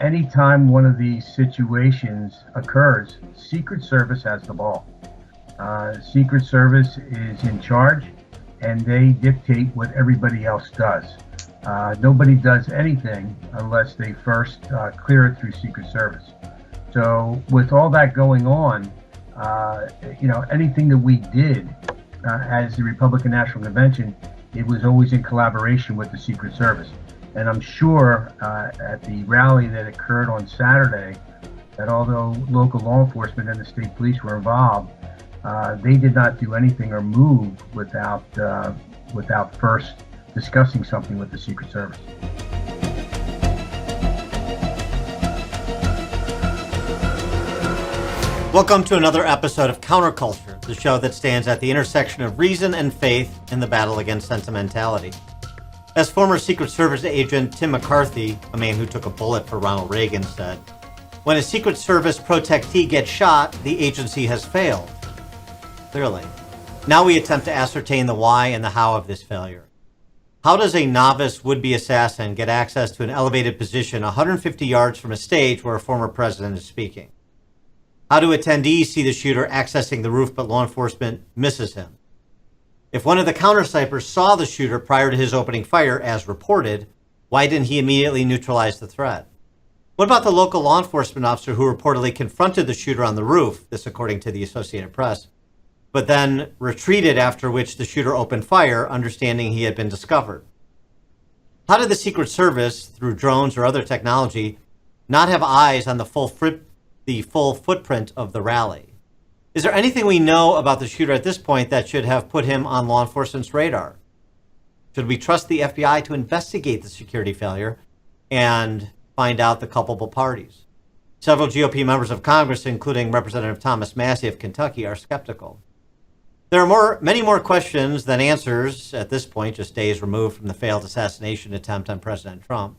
anytime one of these situations occurs, Secret Service has the ball. Secret Service is in charge, and they dictate what everybody else does. Nobody does anything unless they first clear it through Secret Service. So with all that going on, anything that we did as the Republican National Convention, it was always in collaboration with the Secret Service. And I'm sure at the rally that occurred on Saturday, that although local law enforcement and the state police were involved, they did not do anything or move without first discussing something with the Secret Service. Welcome to another episode of Counterculture, the show that stands at the intersection of reason and faith in the battle against sentimentality. As former Secret Service agent Tim McCarthy, a man who took a bullet for Ronald Reagan, said, "When a Secret Service protectee gets shot, the agency has failed." Clearly. Now we attempt to ascertain the why and the how of this failure. How does a novice would-be assassin get access to an elevated position 150 yards from a stage where a former president is speaking? How do attendees see the shooter accessing the roof but law enforcement misses him? If one of the counter-snipers saw the shooter prior to his opening fire, as reported, why didn't he immediately neutralize the threat? What about the local law enforcement officer who reportedly confronted the shooter on the roof, this according to the Associated Press, but then retreated, after which the shooter opened fire, understanding he had been discovered? How did the Secret Service, through drones or other technology, not have eyes on the full footprint of the rally? Is there anything we know about the shooter at this point that should have put him on law enforcement's radar? Should we trust the FBI to investigate the security failure and find out the culpable parties? Several GOP members of Congress, including Representative Thomas Massie of Kentucky, are skeptical. There are many more questions than answers at this point, just days removed from the failed assassination attempt on President Trump.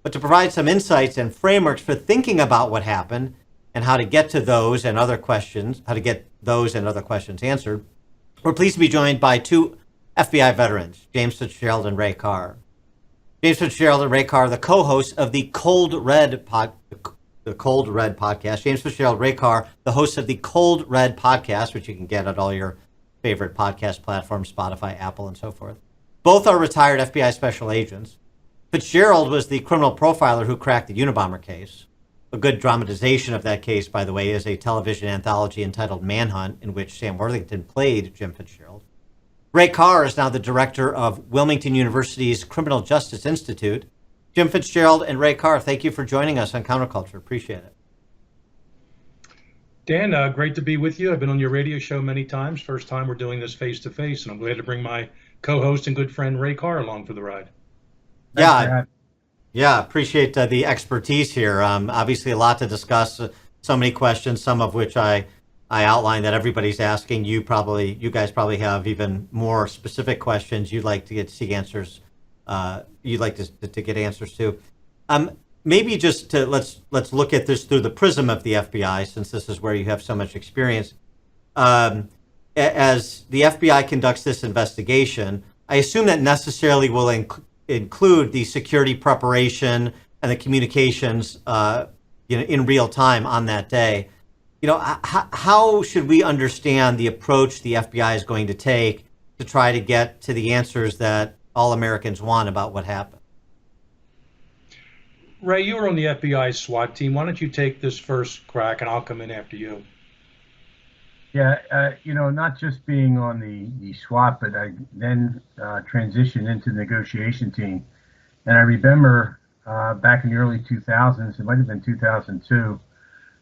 But to provide some insights and frameworks for thinking about what happened and how to get to those and other questions, answered, we're pleased to be joined by two FBI veterans, James Fitzgerald and Ray Carr. James Fitzgerald and Ray Carr, the co-hosts of the Cold Red podcast. James Fitzgerald, Ray Carr, the host of the Cold Red podcast, which you can get at all your favorite podcast platforms, Spotify, Apple, and so forth. Both are retired FBI special agents. Fitzgerald was the criminal profiler who cracked the Unabomber case. A good dramatization of that case, by the way, is a television anthology entitled Manhunt, in which Sam Worthington played Jim Fitzgerald. Ray Carr is now the director of Wilmington University's Criminal Justice Institute. Jim Fitzgerald and Ray Carr, thank you for joining us on Counterculture. Appreciate it. Dan, great to be with you. I've been on your radio show many times. First time we're doing this face-to-face, and I'm glad to bring my co-host and good friend Ray Carr along for the ride. Appreciate the expertise here. Obviously, a lot to discuss. So many questions, some of which I outlined that everybody's asking. You guys probably have even more specific questions you'd like to see answers. You'd like to get answers to. Maybe just to let's look at this through the prism of the FBI, since this is where you have so much experience. As the FBI conducts this investigation, I assume that necessarily will include the security preparation and the communications, in real time on that day. How should we understand the approach the FBI is going to take to try to get to the answers that all Americans want about what happened? Ray, you were on the FBI SWAT team. Why don't you take this first crack, and I'll come in after you. Yeah, not just being on the SWAT, but I then transitioned into the negotiation team. And I remember back in the early 2000s, it might have been 2002,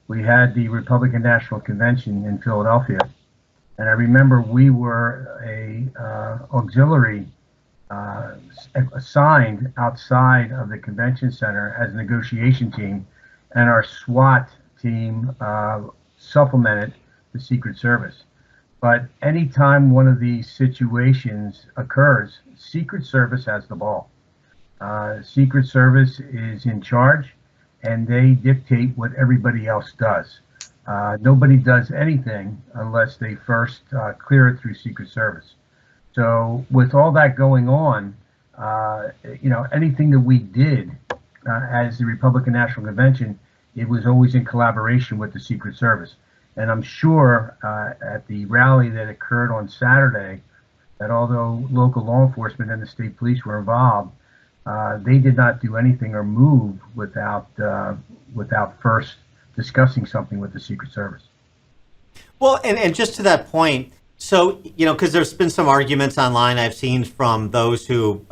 we had the Republican National Convention in Philadelphia. And I remember we were a auxiliary assigned outside of the convention center as a negotiation team, and our SWAT team supplemented the Secret Service. But anytime one of these situations occurs, Secret Service has the ball. Secret Service is in charge, and they dictate what everybody else does. Nobody does anything unless they first clear it through Secret Service. So with all that going on, anything that we did as the Republican National Convention, it was always in collaboration with the Secret Service. And I'm sure at the rally that occurred on Saturday, that although local law enforcement and the state police were involved, they did not do anything or move without first discussing something with the Secret Service. Well, and just to that point, so, because there's been some arguments online I've seen from those who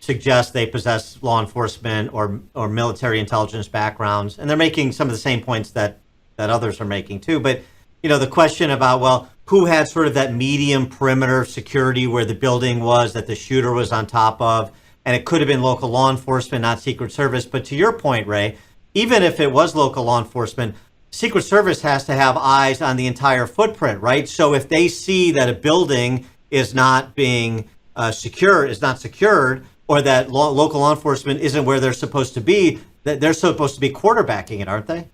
suggest they possess law enforcement or military intelligence backgrounds, and they're making some of the same points that others are making too. But, the question about, well, who had sort of that medium perimeter security where the building was that the shooter was on top of, and it could have been local law enforcement, not Secret Service. But to your point, Ray, even if it was local law enforcement, Secret Service has to have eyes on the entire footprint, right? So if they see that a building is not being secured, or that local law enforcement isn't where they're supposed to be, that they're supposed to be quarterbacking it, aren't they?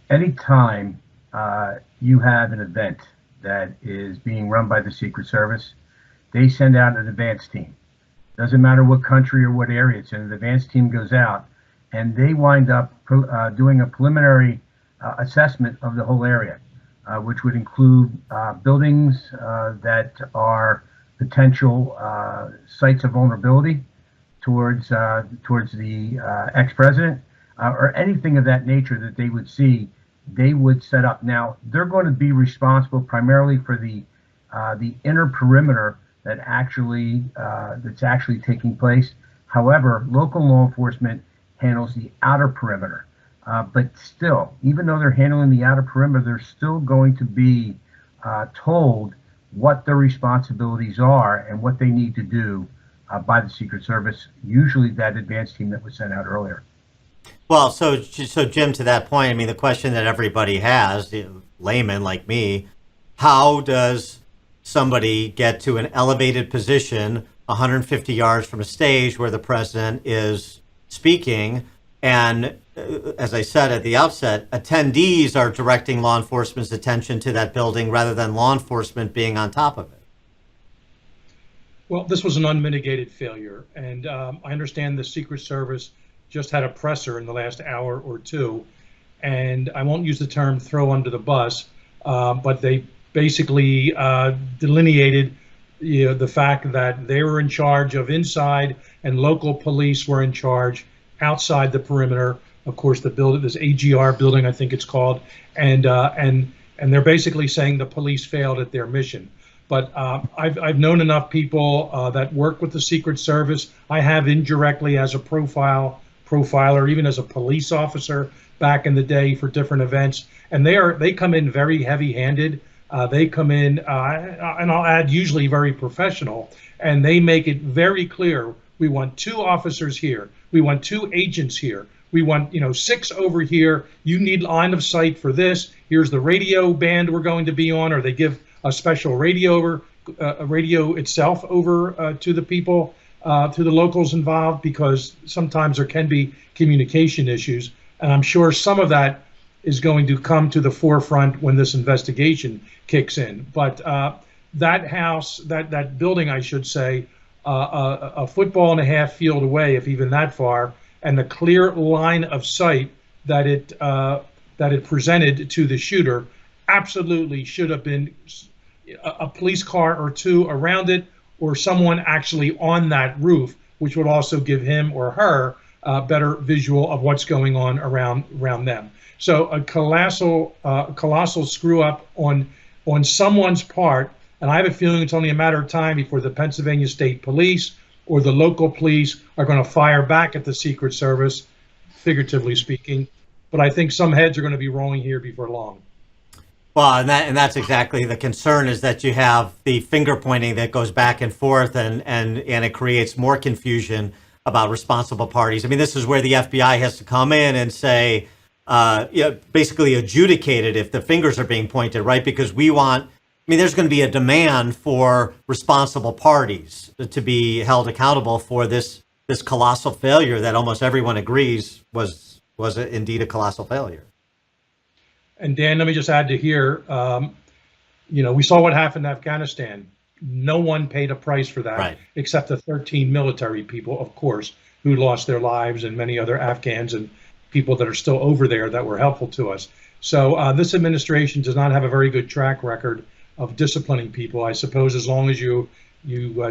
Anytime you have an event that is being run by the Secret Service, they send out an advance team. Doesn't matter what country or what area it's in, the advance team goes out and they wind up doing a preliminary assessment of the whole area, which would include buildings that are potential sites of vulnerability towards the ex-president, or anything of that nature that they would see. They would set up. Now they're going to be responsible primarily for the inner perimeter that's actually taking place. However, local law enforcement handles the outer perimeter. But still, even though they're handling the outer perimeter, they're still going to be told what their responsibilities are and what they need to do by the Secret Service, usually that advance team that was sent out earlier. Well, so Jim, to that point, I mean, the question that everybody has, layman like me, how does somebody get to an elevated position 150 yards from a stage where the president is speaking? And as I said at the outset, attendees are directing law enforcement's attention to that building rather than law enforcement being on top of it. Well, this was an unmitigated failure. And I understand the Secret Service just had a presser in the last hour or two. And I won't use the term throw under the bus, but they basically delineated the fact that they were in charge of inside and local police were in charge outside the perimeter. Of course, the building, this AGR building, I think it's called, and they're basically saying the police failed at their mission. But I've known enough people that work with the Secret Service. I have indirectly as a profiler, even as a police officer back in the day for different events, and they come in very heavy-handed. They come in, and I'll add, usually very professional, and they make it very clear. We want 2 officers here. We want 2 agents here. We want 6 over here. You need line of sight for this. Here's the radio band we're going to be on, or they give a special radio itself over to the people, to the locals involved, because sometimes there can be communication issues, and I'm sure some of that is going to come to the forefront when this investigation kicks in. But that house, that building, I should say, a football and a half field away, if even that far, and the clear line of sight that it presented to the shooter, absolutely should have been a police car or 2 around it, or someone actually on that roof, which would also give him or her a better visual of what's going on around them. So a colossal screw up on someone's part, and I have a feeling it's only a matter of time before the Pennsylvania State Police or the local police are going to fire back at the Secret Service, figuratively speaking. But I think some heads are going to be rolling here before long. Well, and that's exactly the concern, is that you have the finger pointing that goes back and forth, and it creates more confusion about responsible parties. I mean, this is where the FBI has to come in and say, basically adjudicate it if the fingers are being pointed, right? Because there's going to be a demand for responsible parties to be held accountable for this colossal failure that almost everyone agrees was indeed a colossal failure. And Dan, let me just add to here, we saw what happened in Afghanistan. No one paid a price for that, right, except the 13 military people, of course. who lost their lives, and many other Afghans and people that are still over there that were helpful to us. So this administration does not have a very good track record of disciplining people. I suppose as long as you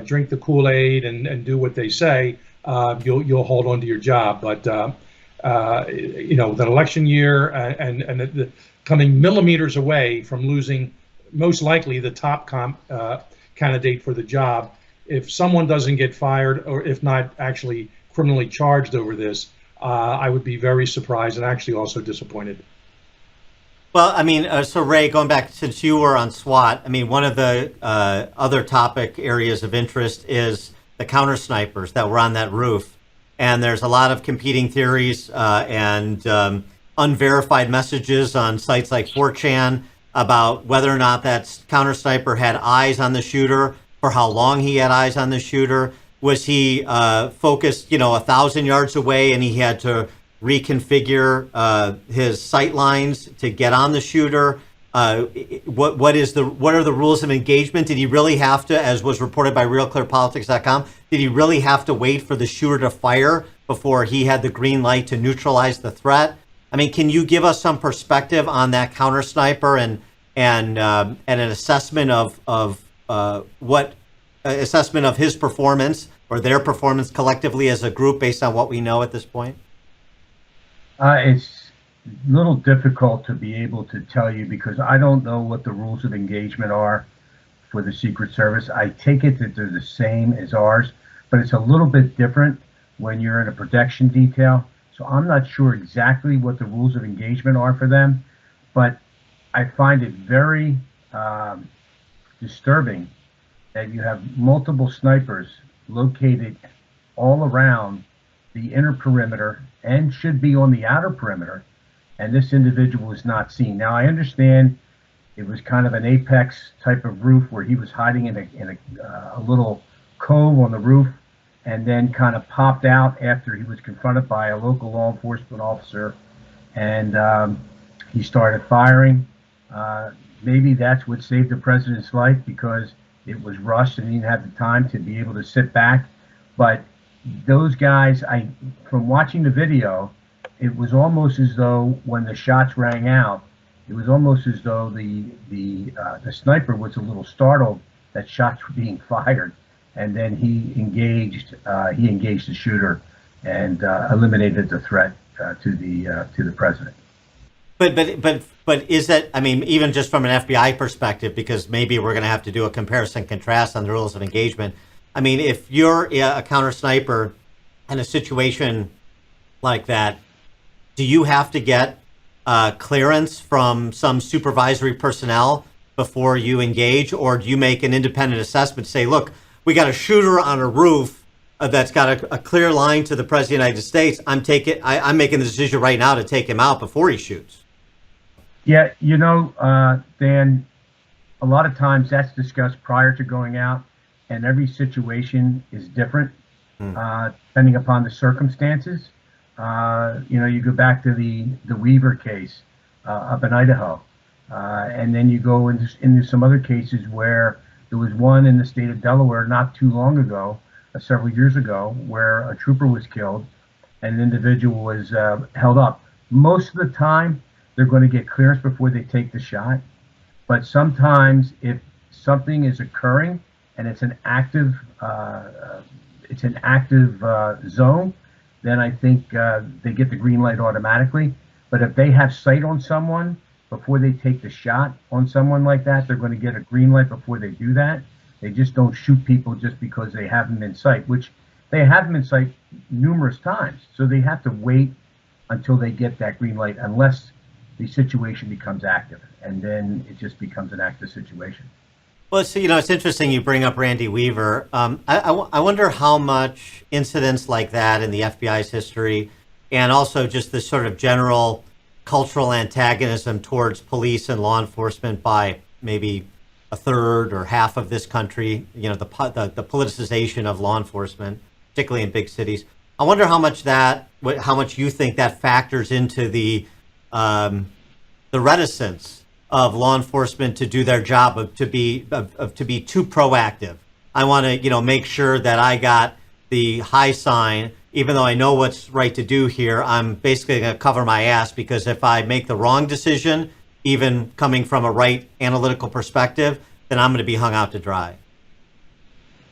drink the Kool-Aid and do what they say, you'll hold on to your job. But the election year and the coming millimeters away from losing most likely the top candidate for the job, if someone doesn't get fired, or if not actually criminally charged over this, I would be very surprised and actually also disappointed. Well, I mean, so Ray, going back, since you were on SWAT, I mean, one of the other topic areas of interest is the counter snipers that were on that roof. And there's a lot of competing theories and unverified messages on sites like 4chan about whether or not that counter sniper had eyes on the shooter, for how long he had eyes on the shooter. Was he focused, 1,000 yards away, and he had to reconfigure his sight lines to get on the shooter? What are the rules of engagement? Did he really have to, as was reported by RealClearPolitics.com, did he really have to wait for the shooter to fire before he had the green light to neutralize the threat? I mean, can you give us some perspective on that counter sniper and an assessment of assessment of his performance or their performance collectively as a group based on what we know at this point? It's a little difficult to be able to tell you because I don't know what the rules of engagement are for the Secret Service. I take it that they're the same as ours, but it's a little bit different when you're in a protection detail. So I'm not sure exactly what the rules of engagement are for them, but I find it very disturbing that you have multiple snipers located all around the inner perimeter and should be on the outer perimeter, and this individual is not seen. Now, I understand it was kind of an apex type of roof where he was hiding in a little cove on the roof and then kind of popped out after he was confronted by a local law enforcement officer, and he started firing. Maybe that's what saved the president's life, because it was rushed and he didn't have the time to be able to sit back. But those guys, from watching the video, it was almost as though when the shots rang out, it was almost as though the sniper was a little startled that shots were being fired, and then he engaged the shooter and eliminated the threat to the president. But is that, I mean, even just from an FBI perspective, because maybe we're going to have to do a comparison contrast on the rules of engagement. I mean, if you're a counter sniper in a situation like that, do you have to get clearance from some supervisory personnel before you engage, or do you make an independent assessment, say, look, we got a shooter on a roof that's got a clear line to the President of the United States. I'm making the decision right now to take him out before he shoots. Yeah, Dan, a lot of times that's discussed prior to going out, and every situation is different depending upon the circumstances. You go back to the Weaver case up in Idaho, and then you go into some other cases where there was one in the state of Delaware not too long ago, several years ago, where a trooper was killed and an individual was held up. Most of the time, they're going to get clearance before they take the shot. But sometimes if something is occurring and it's an active zone, then I think they get the green light automatically. But if they have sight on someone before they take the shot on someone like that, they're going to get a green light before they do that. They just don't shoot people just because they have them in sight, which they have them in sight numerous times. So they have to wait until they get that green light, unless the situation becomes active, and then it just becomes an active situation. Well, so, it's interesting you bring up Randy Weaver. I wonder how much incidents like that in the FBI's history, and also just this sort of general cultural antagonism towards police and law enforcement by maybe a third or half of this country, the politicization of law enforcement, particularly in big cities. I wonder how much you think that factors into the reticence of law enforcement to do their job, to be too proactive. I want to make sure that I got the high sign, even though I know what's right to do here, I'm basically going to cover my ass, because if I make the wrong decision, even coming from a right analytical perspective, then I'm going to be hung out to dry.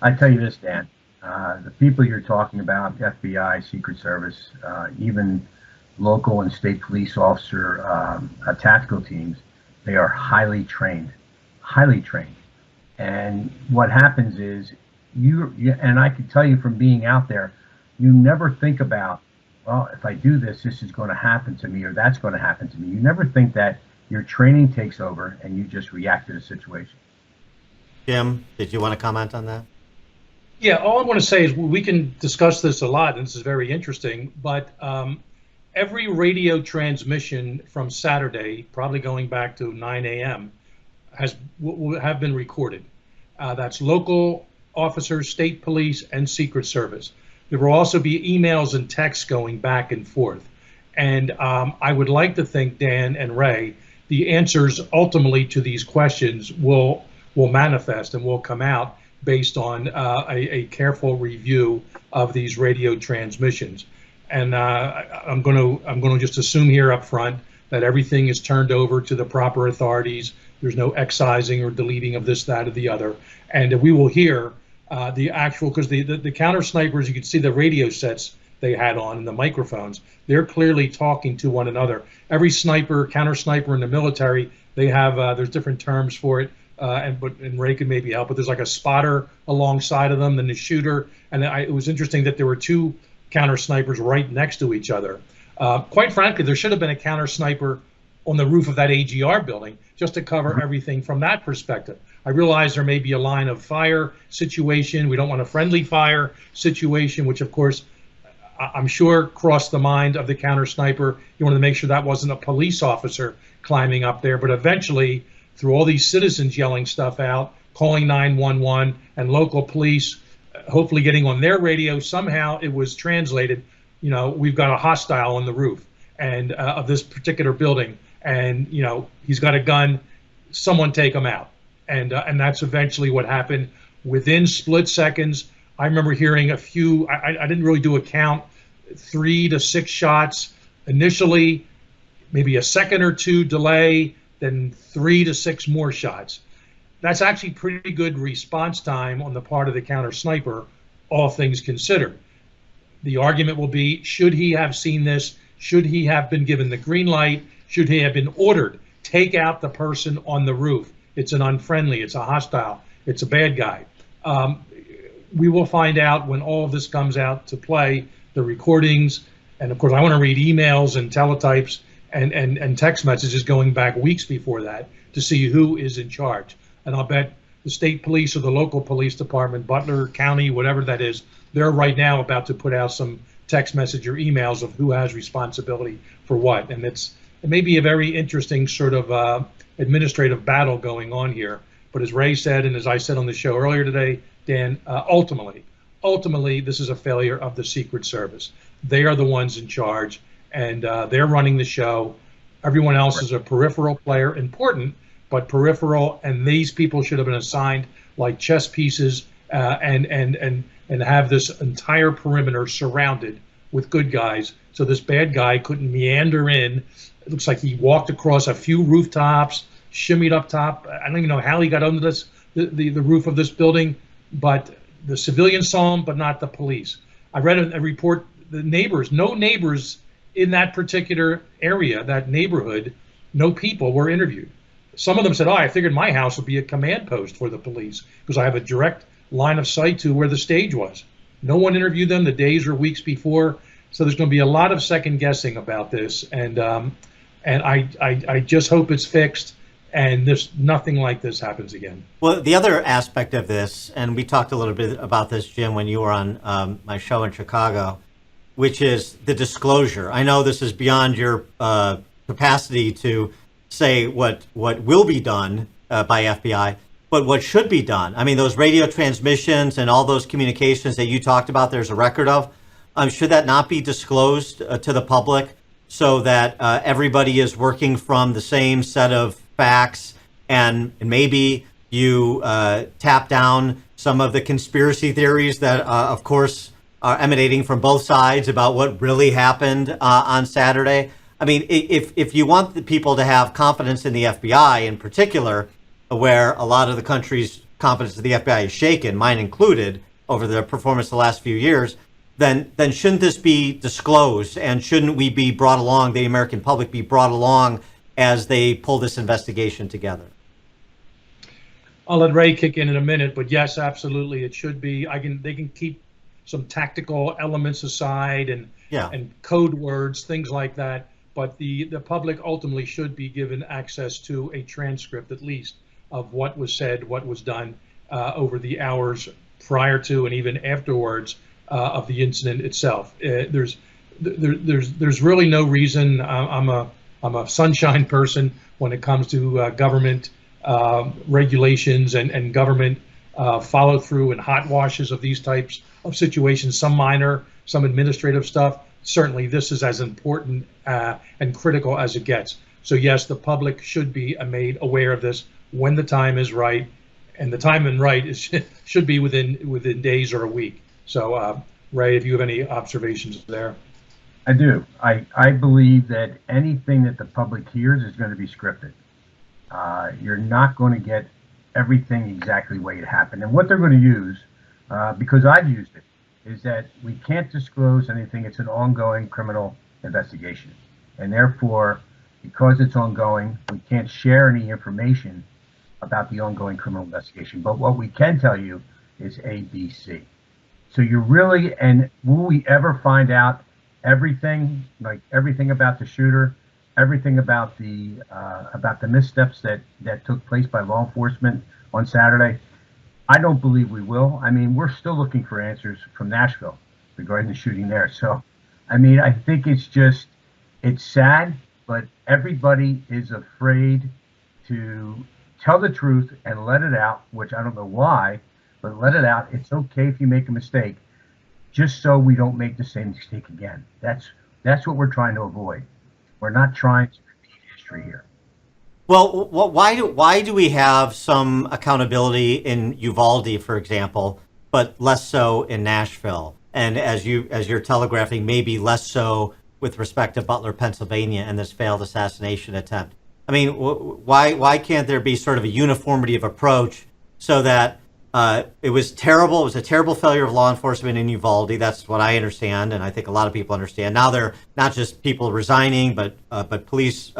I tell you this, Dan, the people you're talking about, FBI, Secret Service, even local and state police officer tactical teams, they are highly trained. And what happens is, and I can tell you from being out there, you never think about, well, if I do this, this is going to happen to me, or that's going to happen to me. You never think that. Your training takes over and you just react to the situation. Jim, did you want to comment on that? Yeah, all I want to say is we can discuss this a lot, and this is very interesting, but every radio transmission from Saturday, probably going back to 9 a.m., will have been recorded. That's local officers, state police, and Secret Service. There will also be emails and texts going back and forth. And I would like to think, Dan and Ray, the answers ultimately to these questions will manifest and will come out based on a careful review of these radio transmissions. And I'm going to just assume here up front that everything is turned over to the proper authorities. There's no excising or deleting of this, that, or the other. And we will hear the actual, because the counter snipers, you can see the radio sets they had on and the microphones, they're clearly talking to one another. Every sniper, counter sniper in the military, they have, there's different terms for it, and Ray could maybe help, but there's like a spotter alongside of them, then the shooter. And it was interesting that there were two counter snipers right next to each other. Quite frankly, there should have been a counter sniper on the roof of that AGR building just to cover everything from that perspective. I realize there may be a line of fire situation. We don't want a friendly fire situation, which of course I'm sure crossed the mind of the counter sniper. You wanted to make sure that wasn't a police officer climbing up there, but eventually through all these citizens yelling stuff out, calling 911 and local police, hopefully getting on their radio, somehow it was translated, you know, we've got a hostile on the roof and of this particular building, and you know, he's got a gun, someone take him out. And that's eventually what happened. Within split seconds, I remember hearing a few, I didn't really do a count, 3 to 6 shots initially, maybe a second or two delay, then 3 to 6 more shots. That's actually pretty good response time on the part of the counter sniper, all things considered. The argument will be, should he have seen this? Should he have been given the green light? Should he have been ordered, take out the person on the roof? It's an unfriendly, it's a hostile, it's a bad guy. We will find out when all of this comes out to play, the recordings, and of course I want to read emails and teletypes and text messages going back weeks before that to see who is in charge. And I'll bet the state police or the local police department, Butler County, whatever that is, they're right now about to put out some text message or emails of who has responsibility for what. And it may be a very interesting sort of administrative battle going on here. But as Ray said, and as I said on the show earlier today, Dan, ultimately, this is a failure of the Secret Service. They are the ones in charge, and they're running the show. Everyone else is a peripheral player, important, but peripheral, and these people should have been assigned like chess pieces and have this entire perimeter surrounded with good guys, so this bad guy couldn't meander in. It looks like he walked across a few rooftops, shimmied up top. I don't even know how he got under the roof of this building, but the civilians saw him, but not the police. I read a report, the neighbors, no neighbors in that particular area, that neighborhood, no people were interviewed. Some of them said, oh, I figured my house would be a command post for the police because I have a direct line of sight to where the stage was. No one interviewed them the days or weeks before. So there's going to be a lot of second guessing about this. And I just hope it's fixed and nothing like this happens again. Well, the other aspect of this, and we talked a little bit about this, Jim, when you were on my show in Chicago, which is the disclosure. I know this is beyond your capacity to say what will be done by FBI, but what should be done. I mean, those radio transmissions and all those communications that you talked about, there's a record of. Should that not be disclosed to the public so that everybody is working from the same set of facts, and maybe you tap down some of the conspiracy theories that, of course, emanating from both sides about what really happened on Saturday. I mean, if you want the people to have confidence in the FBI in particular, where a lot of the country's confidence in the FBI is shaken, mine included, over their performance the last few years, then shouldn't this be disclosed, and shouldn't we be brought along, the American public be brought along as they pull this investigation together? I'll let Ray kick in a minute, but yes, absolutely, it should be. They can keep some tactical elements aside and code words, things like that. But the public ultimately should be given access to a transcript, at least, of what was said, what was done over the hours prior to and even afterwards of the incident itself. There's really no reason. I'm a sunshine person when it comes to government regulations and government follow through and hot washes of these types of situations. Some minor, some administrative stuff. Certainly, this is as important and critical as it gets. So yes, the public should be made aware of this when the time is right, and the time and right should be within days or a week. So Ray, if you have any observations there. I do. I believe that anything that the public hears is going to be scripted. You're not going to get everything exactly the way it happened. And what they're going to use, because I've used it, is that we can't disclose anything. It's an ongoing criminal investigation. And therefore, because it's ongoing, we can't share any information about the ongoing criminal investigation. But what we can tell you is A, B, C. So you're really, and will we ever find out everything, like everything about the shooter, everything about the missteps that took place by law enforcement on Saturday? I don't believe we will. I mean, we're still looking for answers from Nashville regarding the shooting there. So, I mean, I think it's sad, but everybody is afraid to tell the truth and let it out, which I don't know why, but let it out. It's okay if you make a mistake, just so we don't make the same mistake again. That's what we're trying to avoid. We're not trying to repeat history here. Well, why do we have some accountability in Uvalde, for example, but less so in Nashville? And as you're telegraphing, maybe less so with respect to Butler, Pennsylvania, and this failed assassination attempt. I mean, why can't there be sort of a uniformity of approach so that it was terrible? It was a terrible failure of law enforcement in Uvalde. That's what I understand, and I think a lot of people understand. Now they're not just people resigning, but police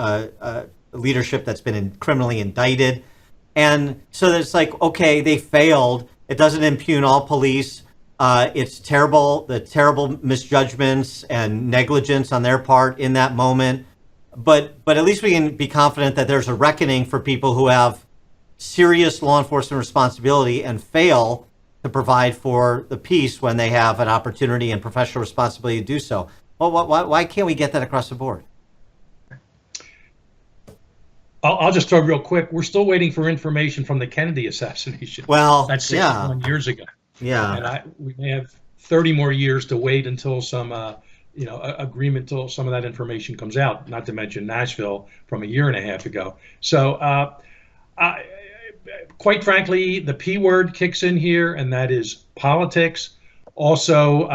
leadership that's been criminally indicted. And so it's like, okay, they failed. It doesn't impugn all police. It's terrible, the terrible misjudgments and negligence on their part in that moment. But at least we can be confident that there's a reckoning for people who have serious law enforcement responsibility and fail to provide for the peace when they have an opportunity and professional responsibility to do so. Well, why can't we get that across the board? I'll just throw real quick. We're still waiting for information from the Kennedy assassination. Well, that's 61 years ago. Yeah, and we may have 30 more years to wait until some, agreement till some of that information comes out. Not to mention Nashville from a year and a half ago. So, quite frankly, the P word kicks in here, and that is politics. Also,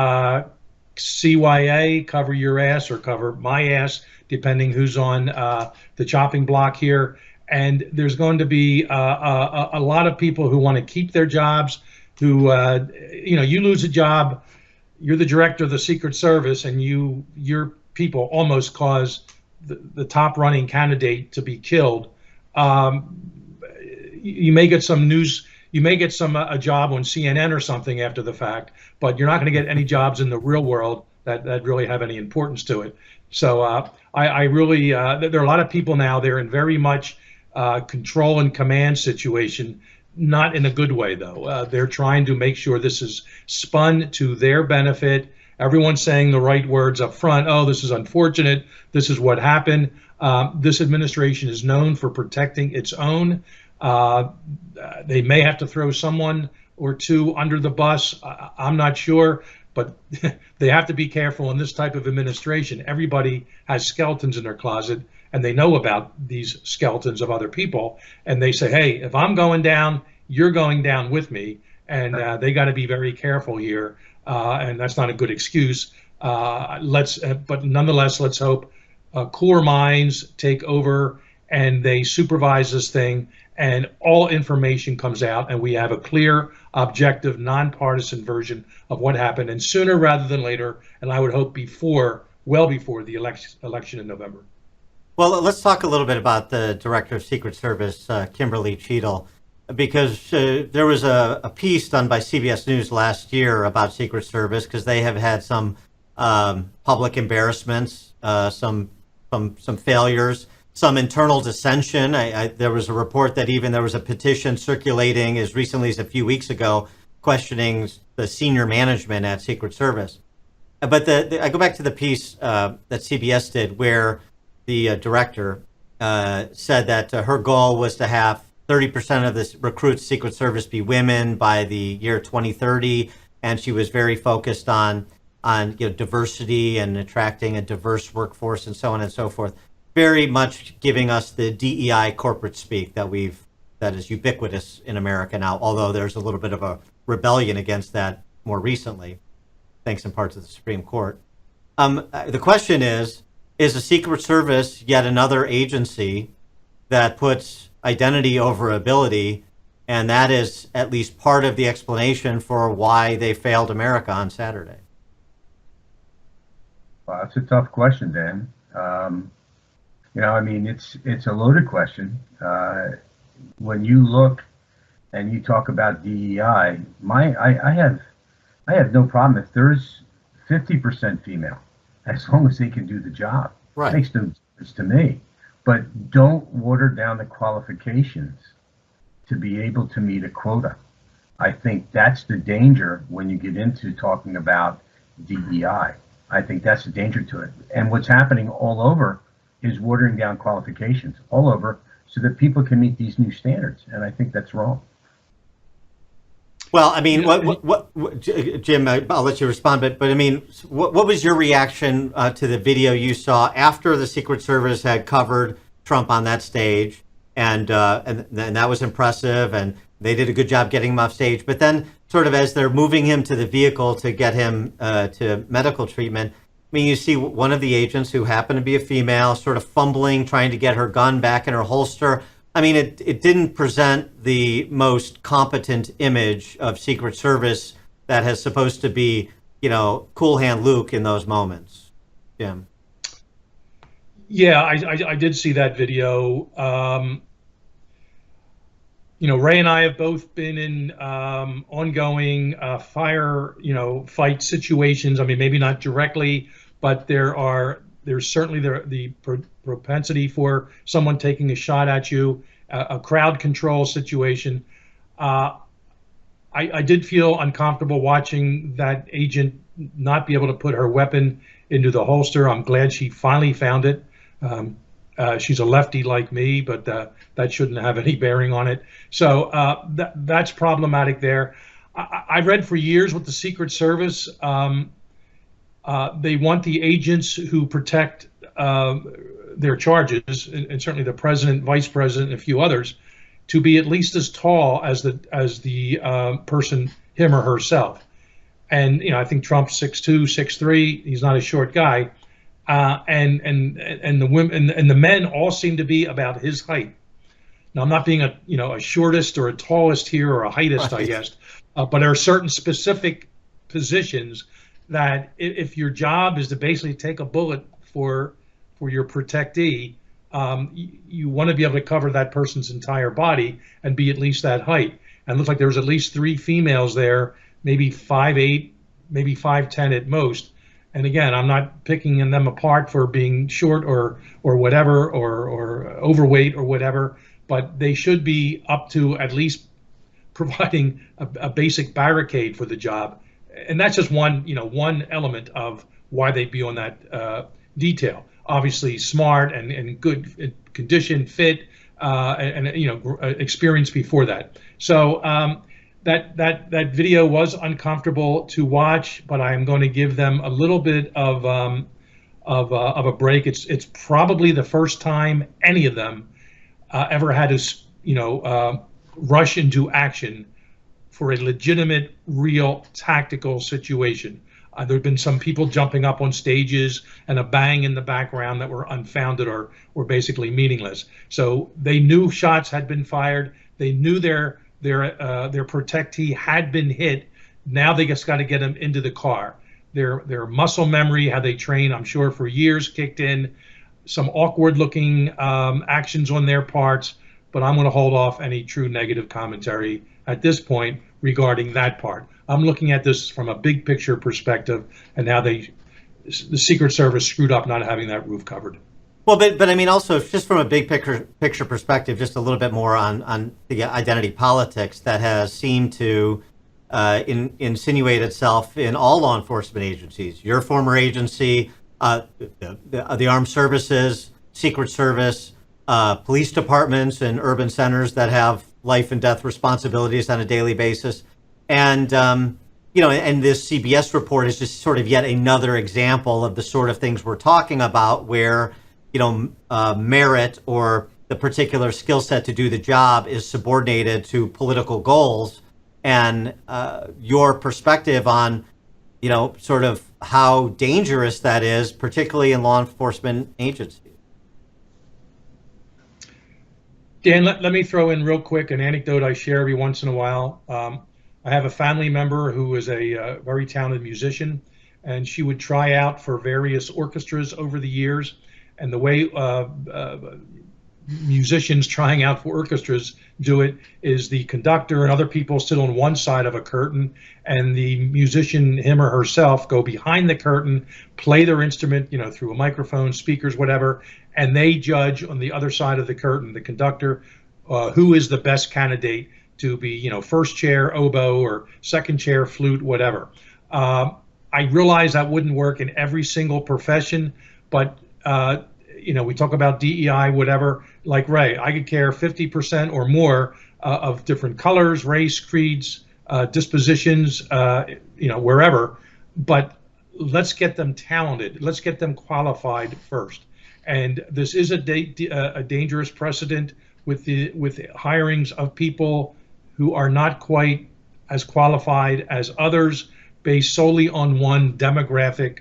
CYA, cover your ass or cover my ass, depending who's on the chopping block here. And there's going to be a lot of people who want to keep their jobs, who, you lose a job, you're the director of the Secret Service, and your people almost cause the top running candidate to be killed. You may get some news, you may get a job on CNN or something after the fact, but you're not going to get any jobs in the real world that really have any importance to it. So I really, there are a lot of people now, they're in very much control and command situation, not in a good way though. They're trying to make sure this is spun to their benefit. Everyone's saying the right words up front. Oh, this is unfortunate. This is what happened. This administration is known for protecting its own. They may have to throw someone or two under the bus. I'm not sure, but they have to be careful in this type of administration. Everybody has skeletons in their closet, and they know about these skeletons of other people. And they say, hey, if I'm going down, you're going down with me. And they got to be very careful here and that's not a good excuse. But nonetheless, let's hope cooler minds take over and they supervise this thing, and all information comes out, and we have a clear, objective, nonpartisan version of what happened, and sooner rather than later, and I would hope well before the election in November. Well, let's talk a little bit about the Director of Secret Service, Kimberly Cheadle, because there was a piece done by CBS News last year about Secret Service, because they have had some public embarrassments, some failures, some internal dissension. There was a report that even there was a petition circulating as recently as a few weeks ago questioning the senior management at Secret Service. But I go back to the piece that CBS did where the director said that her goal was to have 30% of the recruits Secret Service be women by the year 2030, and she was very focused on diversity and attracting a diverse workforce and so on and so forth. Very much giving us the DEI corporate speak that is ubiquitous in America now, although there's a little bit of a rebellion against that more recently, thanks in part to the Supreme Court. The question is the Secret Service yet another agency that puts identity over ability, and that is at least part of the explanation for why they failed America on Saturday? Well, that's a tough question, Dan. It's a loaded question. When you look and you talk about DEI, I have no problem if there's 50% female, as long as they can do the job. Right. It makes no difference to me. But don't water down the qualifications to be able to meet a quota. I think that's the danger when you get into talking about DEI. I think that's the danger to it. And what's happening all over is watering down qualifications all over so that people can meet these new standards. And I think that's wrong. Well, I mean, what Jim, I'll let you respond, but I mean, what was your reaction to the video you saw after the Secret Service had covered Trump on that stage, and that was impressive, and they did a good job getting him off stage, but then sort of as they're moving him to the vehicle to get him to medical treatment, I mean, you see one of the agents who happened to be a female sort of fumbling, trying to get her gun back in her holster. I mean, it didn't present the most competent image of Secret Service that is supposed to be, cool hand Luke in those moments. Jim. Yeah, I did see that video. Ray and I have both been in ongoing fight situations. I mean, maybe not directly, but there's certainly the propensity for someone taking a shot at you, a crowd control situation. I did feel uncomfortable watching that agent not be able to put her weapon into the holster. I'm glad she finally found it. She's a lefty like me, but that shouldn't have any bearing on it. So that's problematic there. I read for years with the Secret Service, they want the agents who protect their charges, and certainly the president, vice president, and a few others, to be at least as tall as the person, him or herself. And I think Trump's 6'2", 6'3". He's not a short guy, and the women and the men all seem to be about his height. Now, I'm not being a shortest or a tallest here or a heightist, I guess, but there are certain specific positions that if your job is to basically take a bullet for your protectee, you want to be able to cover that person's entire body and be at least that height. And it looks like there was at least 3 females there, maybe 5'8", maybe 5'10" at most. And again, I'm not picking them apart for being short or whatever or overweight or whatever, but they should be up to at least providing a basic barricade for the job. And that's just one element of why they'd be on that detail. Obviously, smart and good condition, fit, and experience before that. So that video was uncomfortable to watch, but I am going to give them a little bit of a break. It's probably the first time any of them ever had to rush into action for a legitimate, real tactical situation. There have been some people jumping up on stages and a bang in the background that were unfounded or basically meaningless. So they knew shots had been fired. They knew their protectee had been hit. Now they just got to get them into the car. Their muscle memory, how they train, I'm sure for years, kicked in. Some awkward looking actions on their parts, but I'm going to hold off any true negative commentary at this point regarding that part. I'm looking at this from a big picture perspective and how the Secret Service screwed up not having that roof covered. Well, but I mean, also just from a big picture perspective, just a little bit more on the identity politics that has seemed to insinuate itself in all law enforcement agencies. Your former agency, the armed services, Secret Service, police departments and urban centers that have life and death responsibilities on a daily basis. And, and this CBS report is just sort of yet another example of the sort of things we're talking about where, merit or the particular skill set to do the job is subordinated to political goals. And your perspective on, sort of how dangerous that is, particularly in law enforcement agencies. Dan, let me throw in real quick an anecdote I share every once in a while. I have a family member who is a very talented musician, and she would try out for various orchestras over the years. And the way musicians trying out for orchestras do it is the conductor and other people sit on one side of a curtain, and the musician, him or herself, go behind the curtain, play their instrument, through a microphone, speakers, whatever, and they judge on the other side of the curtain, the conductor, who is the best candidate to be, first chair oboe or second chair flute, whatever. I realize that wouldn't work in every single profession, but we talk about DEI, whatever, like Ray, I could care 50% or more of different colors, race, creeds, dispositions, wherever, but let's get them talented. Let's get them qualified first. And this is a dangerous precedent with hirings of people who are not quite as qualified as others based solely on one demographic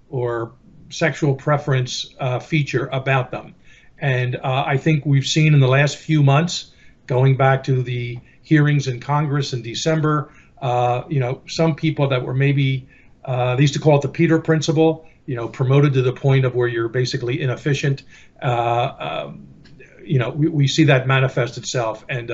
or sexual preference feature about them. And I think we've seen in the last few months, going back to the hearings in Congress in December, some people that were maybe, they used to call it the Peter principle, promoted to the point of where you're basically inefficient. We see that manifest itself, and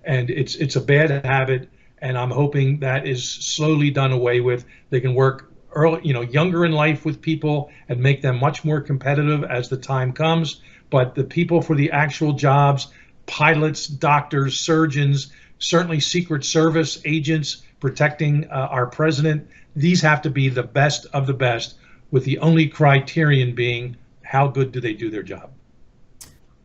it's a bad habit, and I'm hoping that is slowly done away with. They can work early, younger in life with people and make them much more competitive as the time comes. But the people for the actual jobs, pilots, doctors, surgeons, certainly Secret Service agents protecting our president, these have to be the best of the best, with the only criterion being how good do they do their job.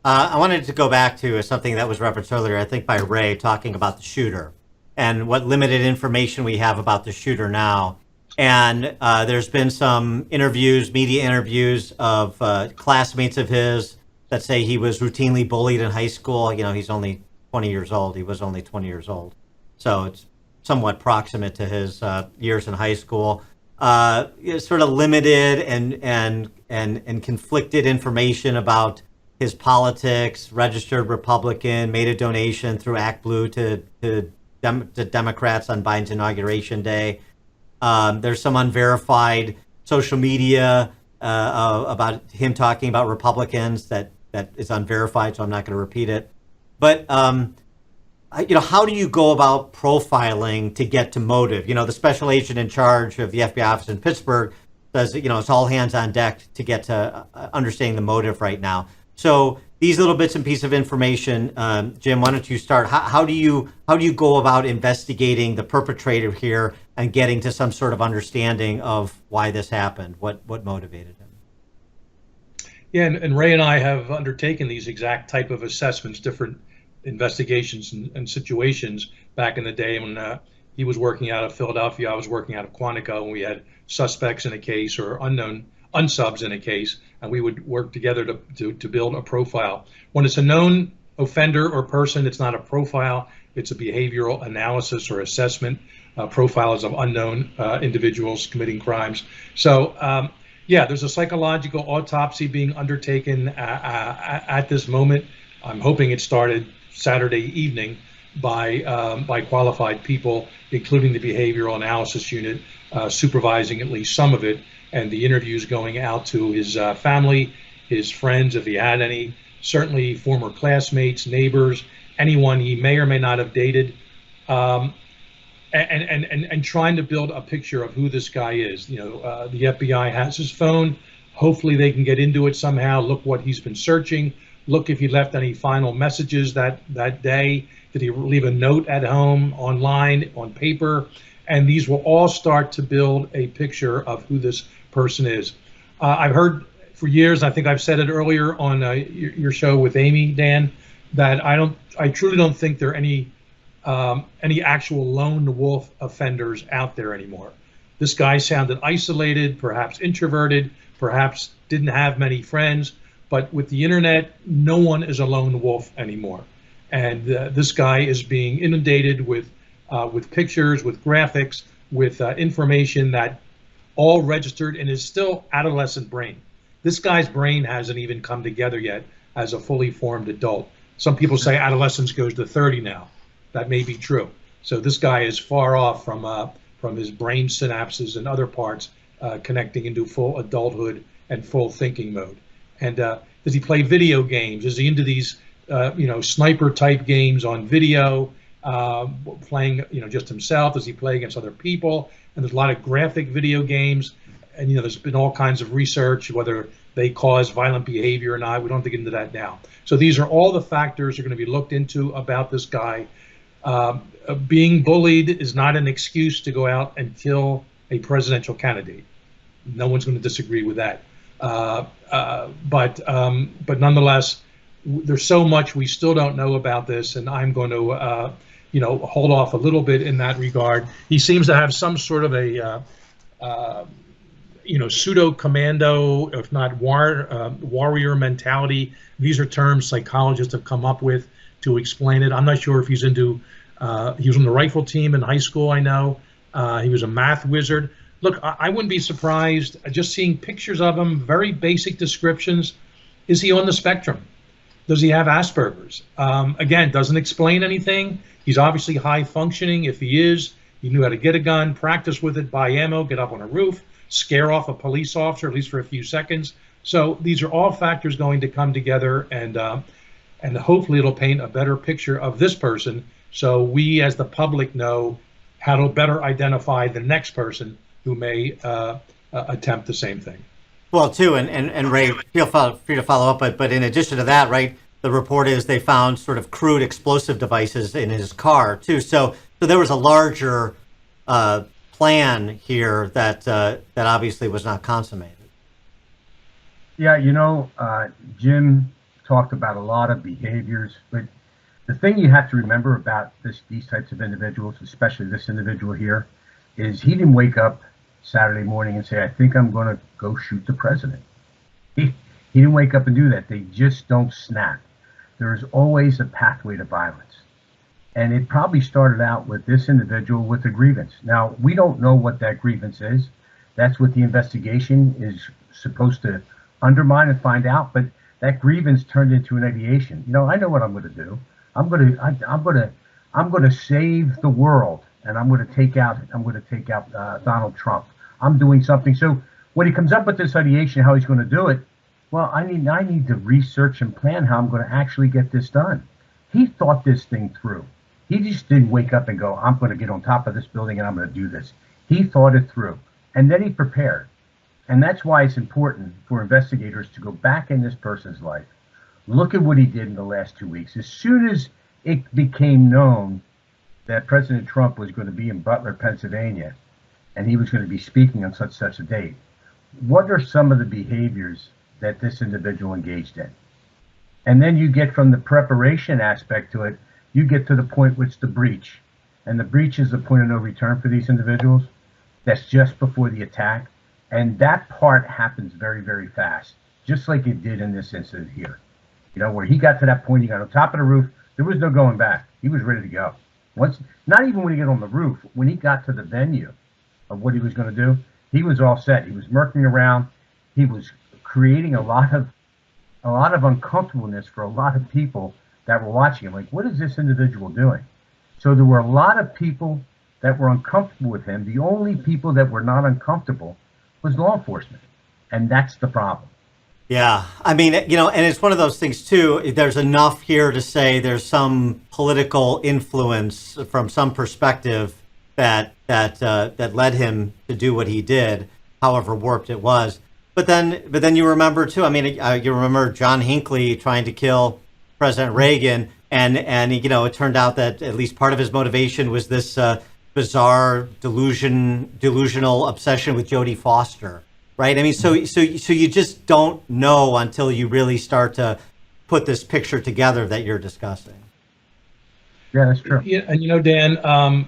I wanted to go back to something that was referenced earlier, I think by Ray, talking about the shooter and what limited information we have about the shooter now. And there's been some media interviews of classmates of his that say he was routinely bullied in high school. He's only 20 years old. He was only 20 years old. So it's somewhat proximate to his years in high school. Sort of limited and conflicted information about his politics, registered Republican, made a donation through Act Blue to Democrats on Biden's inauguration day. There's some unverified social media about him talking about Republicans that is unverified, so I'm not going to repeat it. But how do you go about profiling to get to motive? The special agent in charge of the FBI office in Pittsburgh says, it's all hands on deck to get to understanding the motive right now. So these little bits and pieces of information, Jim, why don't you start? How do you go about investigating the perpetrator here and getting to some sort of understanding of why this happened? What motivated him? Yeah, and Ray and I have undertaken these exact type of assessments, different investigations and situations back in the day when he was working out of Philadelphia, I was working out of Quantico, and we had suspects in a case or unsubs in a case, and we would work together to build a profile. When it's a known offender or person, it's not a profile. It's a behavioral analysis or assessment, profiles of unknown individuals committing crimes. So, yeah, there's a psychological autopsy being undertaken at this moment. I'm hoping it started Saturday evening by qualified people, including the behavioral analysis unit, supervising at least some of it, and the interviews going out to his family, his friends, if he had any, certainly former classmates, neighbors, anyone he may or may not have dated, and trying to build a picture of who this guy is. You know, the FBI has his phone. Hopefully they can get into it somehow, look what he's been searching, look if he left any final messages that day. Did he leave a note at home, online, on paper? And these will all start to build a picture of who this person is. I've heard for years, I think I've said it earlier on your show with Amy, Dan, that I truly don't think there are any actual lone wolf offenders out there anymore. This guy sounded isolated, perhaps introverted, perhaps didn't have many friends, but with the internet, no one is a lone wolf anymore. And this guy is being inundated with pictures, with graphics, with information that all registered in his still adolescent brain. This guy's brain hasn't even come together yet as a fully formed adult. Some people say adolescence goes to 30 now. That may be true. So this guy is far off from his brain synapses and other parts connecting into full adulthood and full thinking mode. And does he play video games? Is he into these sniper type games on video, playing just himself? Does he play against other people? And there's a lot of graphic video games, and there's been all kinds of research whether they cause violent behavior or not. We don't have to get into that now. So these are all the factors that are going to be looked into about this guy. Being bullied is not an excuse to go out and kill a presidential candidate. No one's going to disagree with that. But nonetheless, there's so much we still don't know about this, and I'm going to hold off a little bit in that regard. He seems to have some sort of a pseudo commando, if not warrior mentality. These are terms psychologists have come up with to explain it. I'm not sure if he's into. He was on the rifle team in high school, I know. He was a math wizard. Look, I wouldn't be surprised just seeing pictures of him, very basic descriptions. Is he on the spectrum? Does he have Asperger's? Again, doesn't explain anything. He's obviously high functioning. If he is, he knew how to get a gun, practice with it, buy ammo, get up on a roof, scare off a police officer, at least for a few seconds. So these are all factors going to come together, and hopefully it'll paint a better picture of this person, so we as the public know how to better identify the next person who may attempt the same thing. Well, too, and Ray, feel free to follow up, but in addition to that, right, the report is they found sort of crude explosive devices in his car, too. So there was a larger plan here that obviously was not consummated. Yeah, Jim talked about a lot of behaviors, but the thing you have to remember about these types of individuals, especially this individual here, is he didn't wake up Saturday morning and say, I think I'm going to go shoot the president. He didn't wake up and do that. They just don't snap. There is always a pathway to violence. And it probably started out with this individual with a grievance. Now, we don't know what that grievance is. That's what the investigation is supposed to undermine and find out. But that grievance turned into an ideation. I know what I'm going to do. I'm going to save the world, and I'm going to take out Donald Trump. I'm doing something. So when he comes up with this ideation, how he's going to do it, well, I need to research and plan how I'm going to actually get this done. He thought this thing through. He just didn't wake up and go, I'm going to get on top of this building and I'm going to do this. He thought it through, and then he prepared. And that's why it's important for investigators to go back in this person's life, look at what he did in the last 2 weeks. As soon as it became known that President Trump was going to be in Butler, Pennsylvania, and he was going to be speaking on such a date, what are some of the behaviors that this individual engaged in? And then you get from the preparation aspect to it, you get to the point which the breach. And the breach is the point of no return for these individuals. That's just before the attack. And that part happens very, very fast, just like it did in this incident here. Where he got to that point, he got on top of the roof, there was no going back. He was ready to go. Once, not even when he got on the roof, when he got to the venue of what he was going to do, he was all set. He was murking around. He was creating a lot of uncomfortableness for a lot of people that were watching him. Like, what is this individual doing? So there were a lot of people that were uncomfortable with him. The only people that were not uncomfortable was law enforcement, and that's the problem. Yeah, I mean, and it's one of those things too. There's enough here to say there's some political influence from some perspective that led him to do what he did, however warped it was. But then you remember too. I mean, you remember John Hinckley trying to kill President Reagan, and it turned out that at least part of his motivation was this bizarre delusional obsession with Jodie Foster. Right. I mean, so you just don't know until you really start to put this picture together that you're discussing. Yeah, that's true. Yeah, and Dan,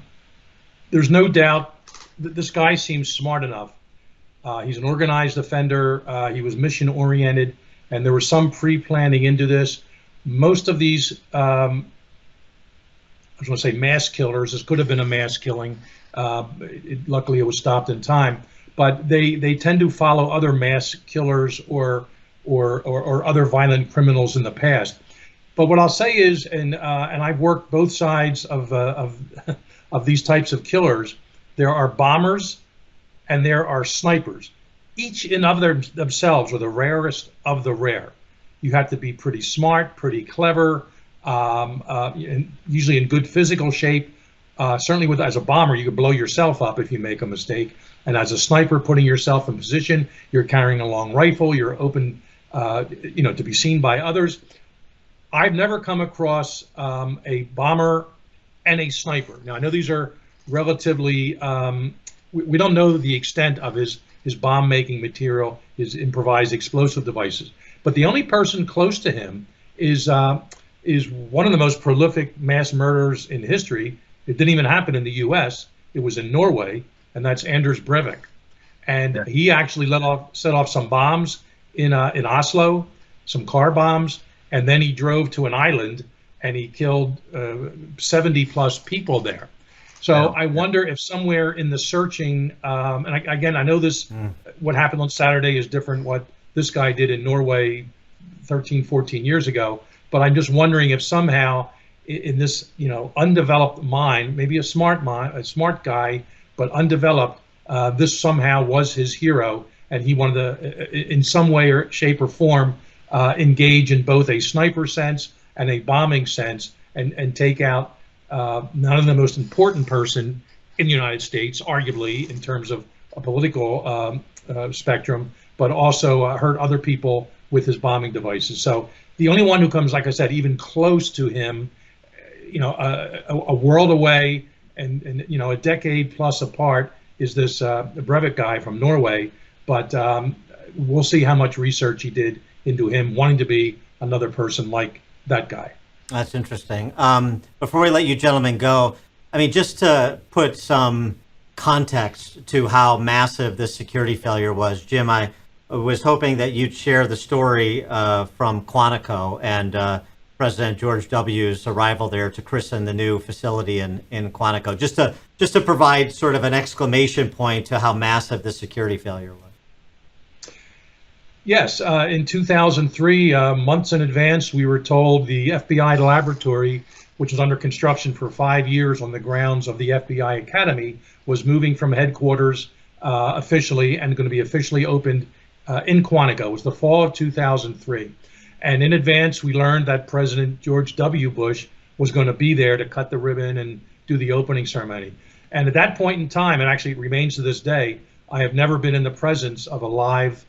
there's no doubt that this guy seems smart enough. He's an organized offender. He was mission oriented, and there was some pre-planning into this. Most of these, I was going to say mass killers. This could have been a mass killing. Luckily, it was stopped in time. But they tend to follow other mass killers or other violent criminals in the past. But what I'll say is, and I've worked both sides of these types of killers. There are bombers, and there are snipers. Each in of themselves are the rarest of the rare. You have to be pretty smart, pretty clever, usually in good physical shape. Certainly, as a bomber, you could blow yourself up if you make a mistake. And as a sniper, putting yourself in position, you're carrying a long rifle, you're open, to be seen by others. I've never come across a bomber and a sniper. Now, I know these are relatively, we don't know the extent of his bomb-making material, his improvised explosive devices. But the only person close to him is one of the most prolific mass murderers in history. It didn't even happen in the U.S. It was in Norway, and that's Anders Breivik. And he actually set off some bombs in Oslo, some car bombs, and then he drove to an island and he killed 70 plus people there. So I wonder if somewhere in the searching, and I know this, what happened on Saturday is different what this guy did in Norway 13, 14 years ago, but I'm just wondering if somehow in this, undeveloped mind, maybe a smart guy, but undeveloped, this somehow was his hero, and he wanted to, in some way or shape or form, engage in both a sniper sense and a bombing sense, and take out not only the most important person in the United States, arguably in terms of a political spectrum, but also hurt other people with his bombing devices. So the only one who comes, like I said, even close to him, a world away and a decade plus apart is this Breivik guy from Norway. But we'll see how much research he did into him wanting to be another person like that guy. That's interesting. Before we let you gentlemen go, I mean, just to put some context to how massive this security failure was, Jim, I was hoping that you'd share the story from Quantico and President George W.'s arrival there to christen the new facility in Quantico, just to provide sort of an exclamation point to how massive the security failure was. Yes, in 2003, months in advance, we were told the FBI laboratory, which was under construction for 5 years on the grounds of the FBI Academy, was moving from headquarters officially and going to be officially opened in Quantico. It was the fall of 2003. And in advance, we learned that President George W. Bush was going to be there to cut the ribbon and do the opening ceremony. And at that point in time, and actually it remains to this day, I have never been in the presence of a live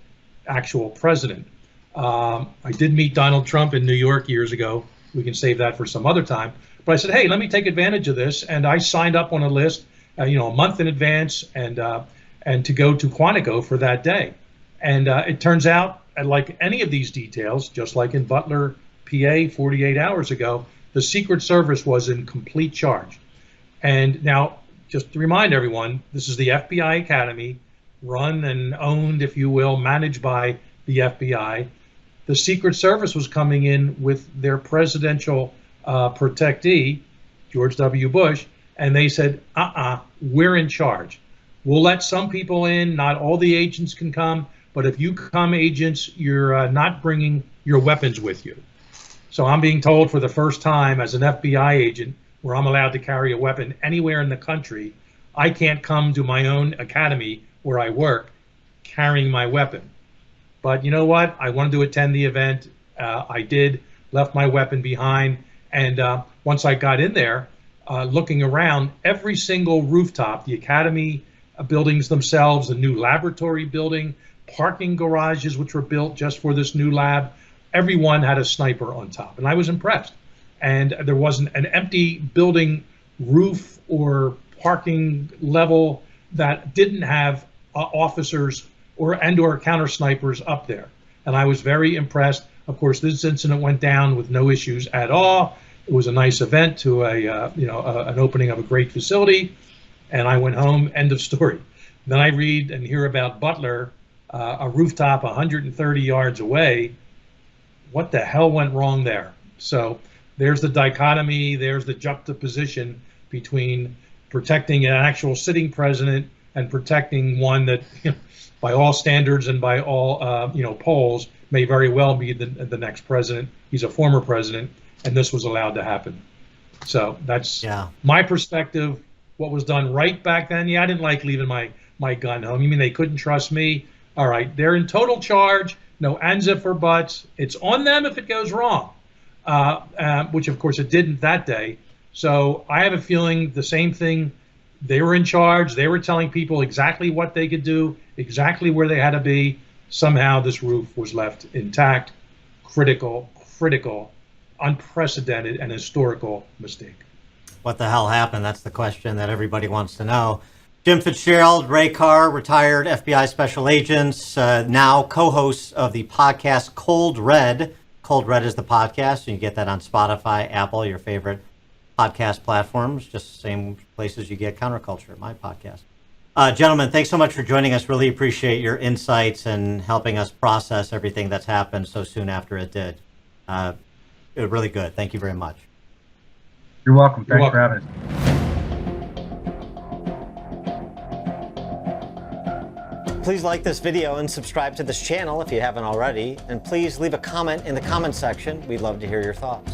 actual president. I did meet Donald Trump in New York years ago. We can save that for some other time. But I said, hey, let me take advantage of this. And I signed up on a list, a month in advance and to go to Quantico for that day. And it turns out, like any of these details, just like in Butler, PA, 48 hours ago, the Secret Service was in complete charge. And now, just to remind everyone, this is the FBI Academy, run and owned, if you will, managed by the FBI. The Secret Service was coming in with their presidential protectee, George W. Bush, and they said, we're in charge. We'll let some people in, not all the agents can come, but if you come, agents, you're not bringing your weapons with you. So I'm being told for the first time as an FBI agent, where I'm allowed to carry a weapon anywhere in the country, I can't come to my own academy where I work carrying my weapon. But you know what? I wanted to attend the event. I did, left my weapon behind. And once I got in there, looking around, every single rooftop, the academy buildings themselves, the new laboratory building, parking garages which were built just for this new lab, everyone had a sniper on top. And I was impressed. And there wasn't an empty building roof or parking level that didn't have officers or counter snipers up there. And I was very impressed. Of course, this incident went down with no issues at all. It was a nice event to an opening of a great facility, and I went home. End of story. Then I read and hear about Butler, a rooftop 130 yards away. What the hell went wrong there? So there's the dichotomy. There's the juxtaposition between protecting an actual sitting president and protecting one that, by all standards and by all polls, may very well be the next president. He's a former president, and this was allowed to happen. So that's my perspective. What was done right back then? Yeah, I didn't like leaving my gun home. You mean they couldn't trust me? All right, they're in total charge. No ands, if, or buts. It's on them if it goes wrong, which of course it didn't that day. So I have a feeling the same thing. They were in charge. They were telling people exactly what they could do, exactly where they had to be. Somehow this roof was left intact. Critical, unprecedented, and historical mistake. What the hell happened? That's the question that everybody wants to know. Jim Fitzgerald, Ray Carr, retired FBI special agents, now co-hosts of the podcast Cold Red. Cold Red is the podcast, and you get that on Spotify, Apple, your favorite podcast platforms, just the same places you get Counterculture, my podcast. Gentlemen, thanks so much for joining us. Really appreciate your insights and helping us process everything that's happened so soon after it did. It was really good. Thank you very much. You're welcome. Thanks for having us. Please like this video and subscribe to this channel if you haven't already. And please leave a comment in the comment section. We'd love to hear your thoughts.